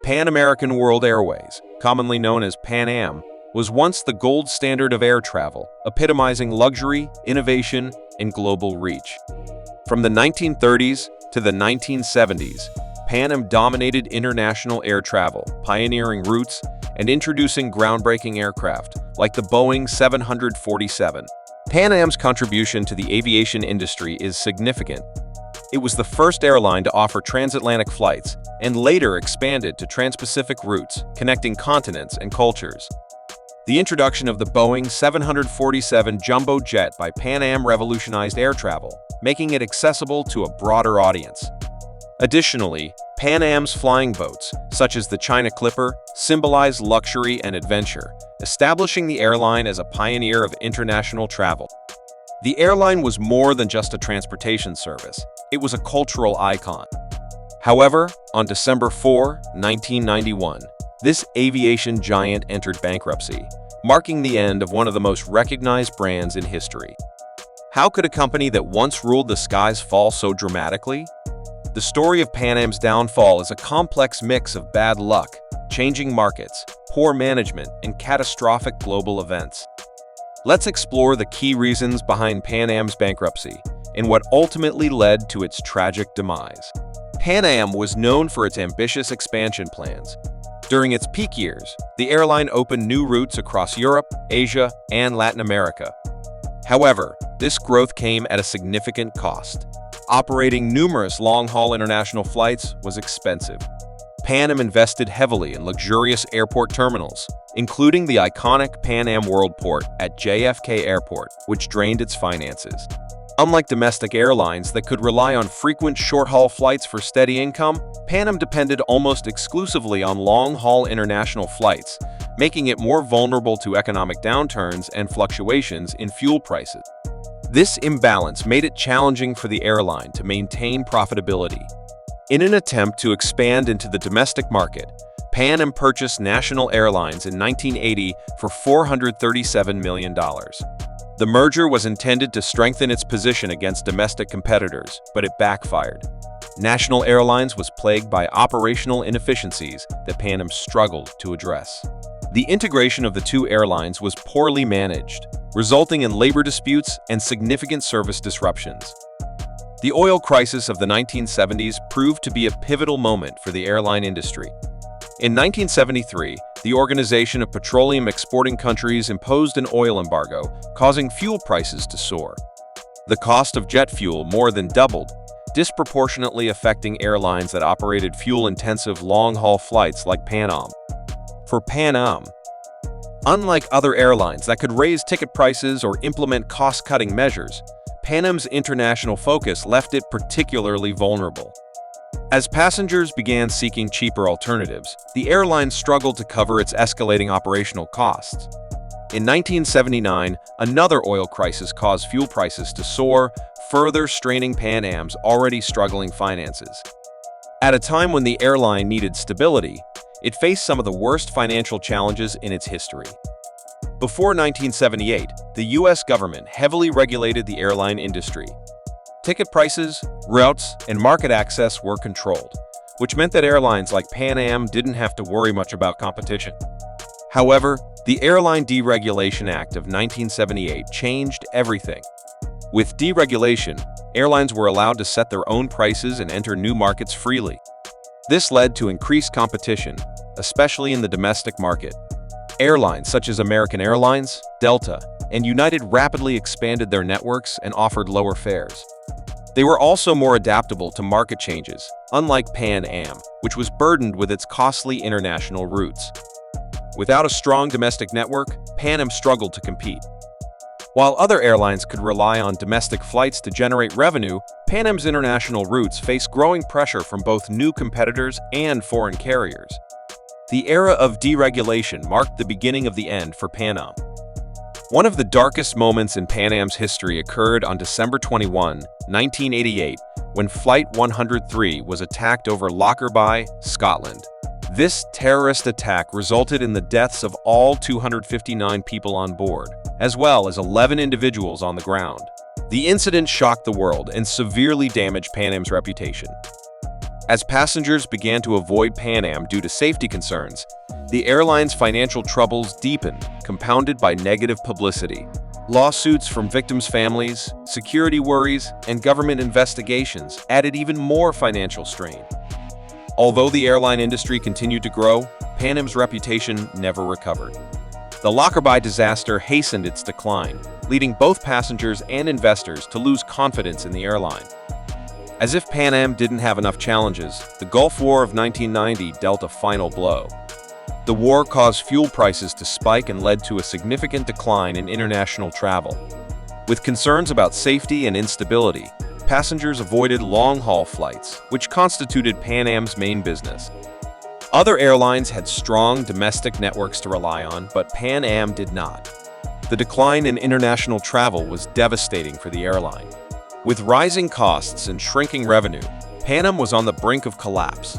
American World Airways, commonly known as Pan Am, was once the gold standard of air travel, epitomizing luxury, innovation, and global reach. From the 1930s to the 1970s, Pan Am dominated international air travel, pioneering routes and introducing groundbreaking aircraft like the Boeing 747. Pan Am's contribution to the aviation industry is significant. It was the first airline to offer transatlantic flights and later expanded to trans-Pacific routes, connecting continents and cultures. The introduction of the Boeing 747 jumbo jet by Pan Am revolutionized air travel, making it accessible to a broader audience. Additionally, Pan Am's flying boats, such as the China Clipper, symbolize luxury and adventure, establishing the airline as a pioneer of international travel. The airline was more than just a transportation service. It was a cultural icon. However, on December 4, 1991, this aviation giant entered bankruptcy, marking the end of one of the most recognized brands in history. How could a company that once ruled the skies fall so dramatically? The story of Pan Am's downfall is a complex mix of bad luck, changing markets, poor management, and catastrophic global events. Let's explore the key reasons behind Pan Am's bankruptcy and what ultimately led to its tragic demise. Pan Am was known for its ambitious expansion plans. During its peak years, the airline opened new routes across Europe, Asia, and Latin America. However, this growth came at a significant cost. Operating numerous long-haul international flights was expensive. Pan Am invested heavily in luxurious airport terminals, including the iconic Pan Am World Port at JFK Airport, which drained its finances. Unlike domestic airlines that could rely on frequent short-haul flights for steady income, Pan Am depended almost exclusively on long-haul international flights, making it more vulnerable to economic downturns and fluctuations in fuel prices. This imbalance made it challenging for the airline to maintain profitability. In an attempt to expand into the domestic market, Pan Am purchased National Airlines in 1980 for $437 million. The merger was intended to strengthen its position against domestic competitors, but it backfired. National Airlines was plagued by operational inefficiencies that Pan Am struggled to address. The integration of the two airlines was poorly managed, resulting in labor disputes and significant service disruptions. The oil crisis of the 1970s proved to be a pivotal moment for the airline industry. In 1973, the Organization of Petroleum Exporting Countries imposed an oil embargo, causing fuel prices to soar. The cost of jet fuel more than doubled, disproportionately affecting airlines that operated fuel-intensive long-haul flights like Pan Am. For Pan Am, unlike other airlines that could raise ticket prices or implement cost-cutting measures, Pan Am's international focus left it particularly vulnerable. As passengers began seeking cheaper alternatives, the airline struggled to cover its escalating operational costs. In 1979, another oil crisis caused fuel prices to soar, further straining Pan Am's already struggling finances. At a time when the airline needed stability, it faced some of the worst financial challenges in its history. Before 1978, the U.S. government heavily regulated the airline industry. Ticket prices, routes, and market access were controlled, which meant that airlines like Pan Am didn't have to worry much about competition. However, the Airline Deregulation Act of 1978 changed everything. With deregulation, airlines were allowed to set their own prices and enter new markets freely. This led to increased competition, especially in the domestic market. Airlines such as American Airlines, Delta, and United rapidly expanded their networks and offered lower fares. They were also more adaptable to market changes, unlike Pan Am, which was burdened with its costly international routes. Without a strong domestic network, Pan Am struggled to compete. While other airlines could rely on domestic flights to generate revenue, Pan Am's international routes faced growing pressure from both new competitors and foreign carriers. The era of deregulation marked the beginning of the end for Pan Am. One of the darkest moments in Pan Am's history occurred on December 21, 1988, when Flight 103 was attacked over Lockerbie, Scotland. This terrorist attack resulted in the deaths of all 259 people on board, as well as 11 individuals on the ground. The incident shocked the world and severely damaged Pan Am's reputation. As passengers began to avoid Pan Am due to safety concerns, the airline's financial troubles deepened, compounded by negative publicity. Lawsuits from victims' families, security worries, and government investigations added even more financial strain. Although the airline industry continued to grow, Pan Am's reputation never recovered. The Lockerbie disaster hastened its decline, leading both passengers and investors to lose confidence in the airline. As if Pan Am didn't have enough challenges, the Gulf War of 1990 dealt a final blow. The war caused fuel prices to spike and led to a significant decline in international travel. With concerns about safety and instability, passengers avoided long-haul flights, which constituted Pan Am's main business. Other airlines had strong domestic networks to rely on, but Pan Am did not. The decline in international travel was devastating for the airline. With rising costs and shrinking revenue, Pan Am was on the brink of collapse.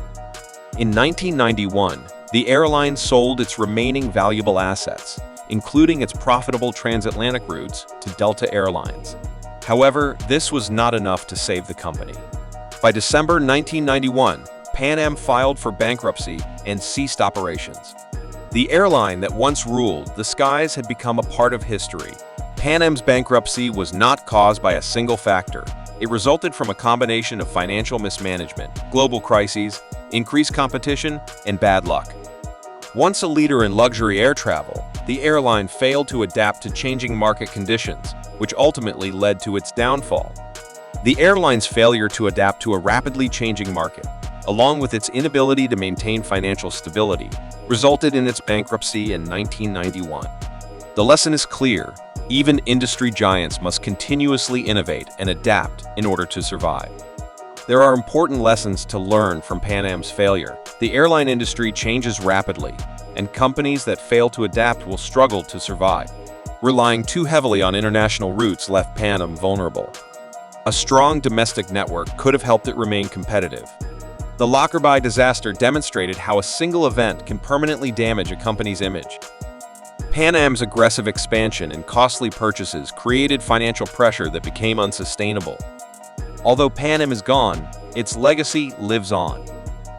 In 1991, the airline sold its remaining valuable assets, including its profitable transatlantic routes, to Delta Airlines. However, this was not enough to save the company. By December 1991, Pan Am filed for bankruptcy and ceased operations. The airline that once ruled the skies had become a part of history. Pan Am's bankruptcy was not caused by a single factor. It resulted from a combination of financial mismanagement, global crises, increased competition, and bad luck. Once a leader in luxury air travel, the airline failed to adapt to changing market conditions, which ultimately led to its downfall. The airline's failure to adapt to a rapidly changing market, along with its inability to maintain financial stability, resulted in its bankruptcy in 1991. The lesson is clear: even industry giants must continuously innovate and adapt in order to survive. There are important lessons to learn from Pan Am's failure. The airline industry changes rapidly, and companies that fail to adapt will struggle to survive. Relying too heavily on international routes left Pan Am vulnerable. A strong domestic network could have helped it remain competitive. The Lockerbie disaster demonstrated how a single event can permanently damage a company's image. Pan Am's aggressive expansion and costly purchases created financial pressure that became unsustainable. Although Pan Am is gone, its legacy lives on.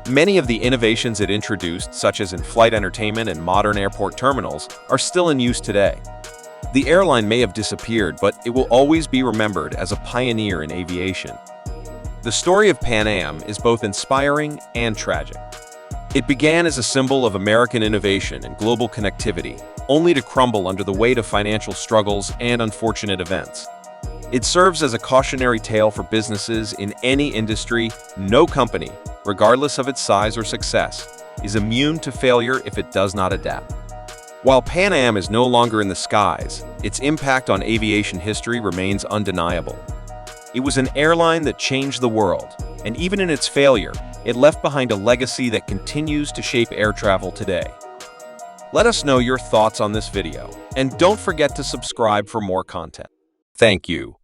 Many of the innovations it introduced, such as in-flight entertainment and modern airport terminals, are still in use today. The airline may have disappeared, but it will always be remembered as a pioneer in aviation. The story of Pan Am is both inspiring and tragic. It began as a symbol of American innovation and global connectivity, only to crumble under the weight of financial struggles and unfortunate events. It serves as a cautionary tale for businesses in any industry. No company, regardless of its size or success, is immune to failure if it does not adapt. While Pan Am is no longer in the skies, its impact on aviation history remains undeniable. It was an airline that changed the world, and even in its failure, it left behind a legacy that continues to shape air travel today. Let us know your thoughts on this video, and don't forget to subscribe for more content. Thank you.